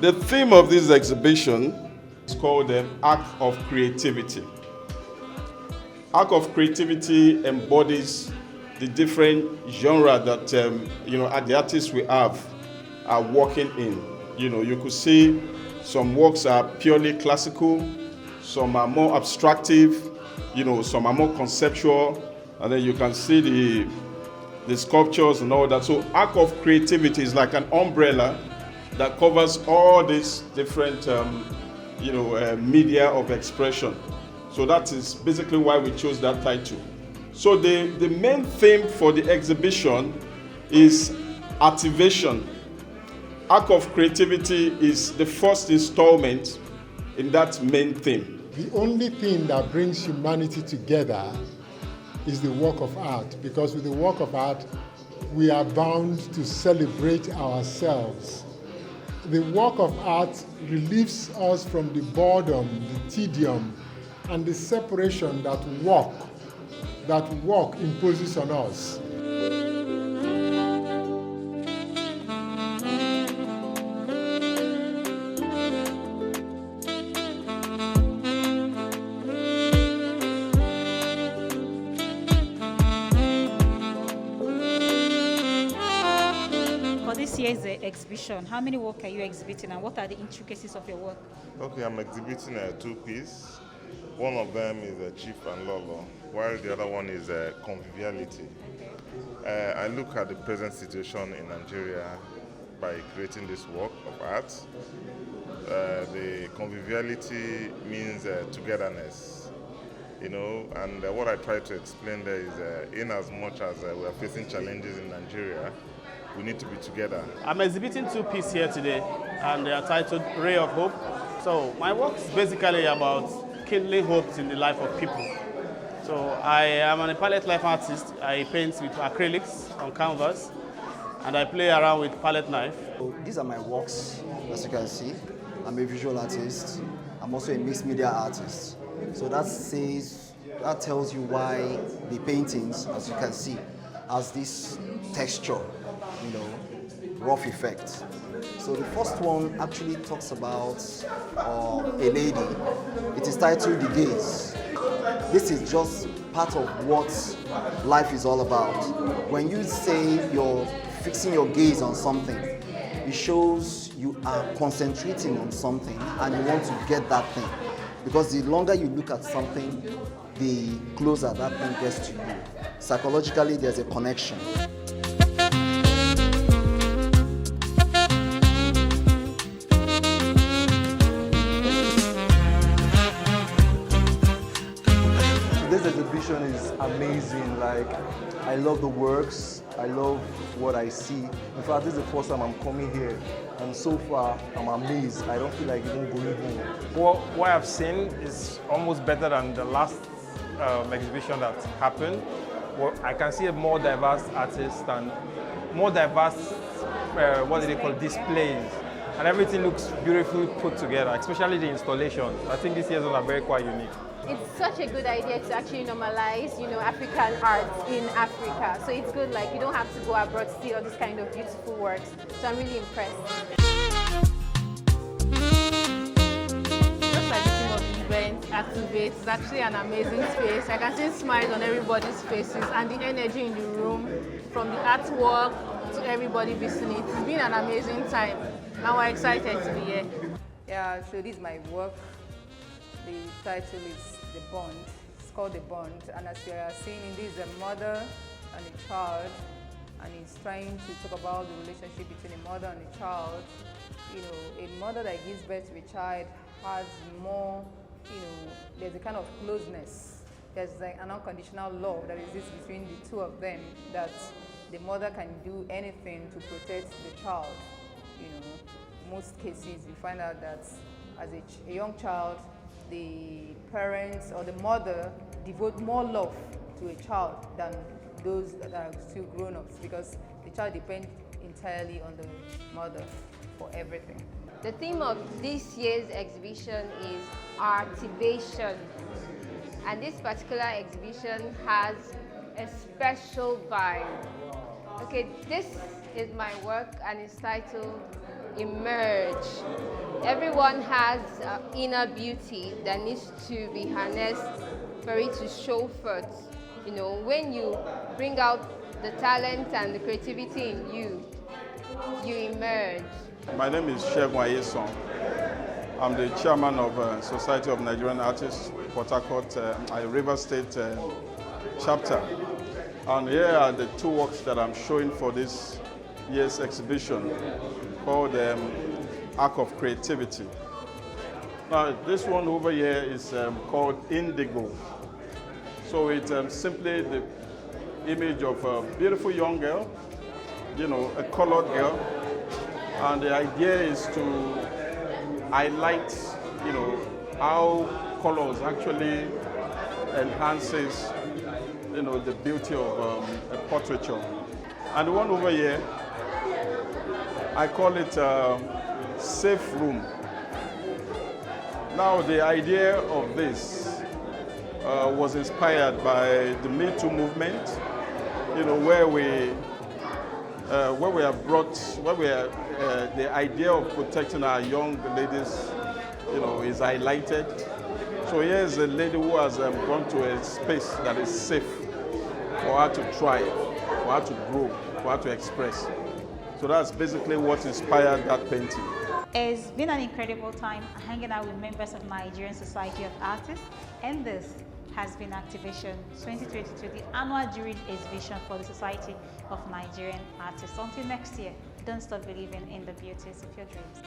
The theme of this exhibition is called the Arc of Creativity. Arc of Creativity embodies the different genre that the artists we have are working in. You could see some works are purely classical, some are more abstractive, some are more conceptual, and then you can see the sculptures and all that. So Arc of Creativity is like an umbrella that covers all these different media of expression. So that is basically why we chose that title. So the main theme for the exhibition is Artivation. Arc of Creativity is the first installment in that main theme. The only thing that brings humanity together is the work of art, because with the work of art, we are bound to celebrate ourselves. The work of art relieves us from the boredom, the tedium, and the separation that work imposes on us. For this year's exhibition, how many work are you exhibiting and what are the intricacies of your work? Okay, I'm exhibiting a two-piece. One of them is a Chief and Lolo, while the other one is a Conviviality. I look at the present situation in Nigeria by creating this work of art. The Conviviality means togetherness, and what I try to explain there is in as much as we are facing challenges in Nigeria, we need to be together. I'm exhibiting two pieces here today, and they are titled Ray of Hope. So my work is basically about kindling hopes in the life of people. So I am a palette life artist. I paint with acrylics on canvas, and I play around with palette knife. So these are my works, as you can see. I'm a visual artist. I'm also a mixed media artist. So that tells you why the paintings, as you can see, has this texture, rough effect. So the first one actually talks about a lady. It is titled The Gaze. This is just part of what life is all about. When you say you're fixing your gaze on something, it shows you are concentrating on something and you want to get that thing. Because the longer you look at something, the closer that thing gets to you. Psychologically, there's a connection. This exhibition is amazing. I love the works. I love what I see. In fact, this is the first time I'm coming here, and so far I'm amazed. I don't feel like even going home. What I've seen is almost better than the last exhibition that happened. Well, I can see a more diverse artist and more diverse, displays. And everything looks beautifully put together, especially the installations. I think this year's one are very quite unique. It's such a good idea to actually normalize, African art in Africa. So it's good, you don't have to go abroad to see all these kind of beautiful works. So I'm really impressed. Just like the theme of the event, Activate, it's actually an amazing space. I can see smiles on everybody's faces and the energy in the room, from the artwork to everybody visiting it. It's been an amazing time. Now we're excited to be here. Yeah, so this is my work. The title is The Bond. It's called The Bond, and as you are seeing, this is a mother and a child, and it's trying to talk about the relationship between a mother and a child. A mother that gives birth to a child has more, there's a kind of closeness. There's an unconditional love that exists between the two of them, that the mother can do anything to protect the child. Most cases you find out that as a young child, the parents or the mother devote more love to a child than those that are still grown-ups, because the child depends entirely on the mother for everything. The theme of this year's exhibition is Artivation, and this particular exhibition has a special vibe. Okay, this is my work and it's titled emerge. Everyone has inner beauty that needs to be harnessed for it to show forth. You know, when you bring out the talent and the creativity in you, you emerge. My name is Shegun Ayeson. I'm the chairman of Society of Nigerian Artists, Port Harcourt, River State chapter. And here are the two works that I'm showing for this year's exhibition called Arc of Creativity. Now, this one over here is called Indigo. So it's simply the image of a beautiful young girl, you know, a colored girl. And the idea is to highlight, you know, how colors actually enhances, you know, the beauty of a portraiture. And the one over here, I call it Safe Room. Now, the idea of this was inspired by the Me Too movement, you know, where the idea of protecting our young ladies, you know, is highlighted. So here's a lady who has gone to a space that is safe for her to try, for her to grow, for her to express. So that's basically what inspired that painting. It's been an incredible time hanging out with members of Nigerian Society of Artists, and this has been Artivation 2022, the annual Juried Exhibition for the Society of Nigerian Artists. Until next year, don't stop believing in the beauties of your dreams.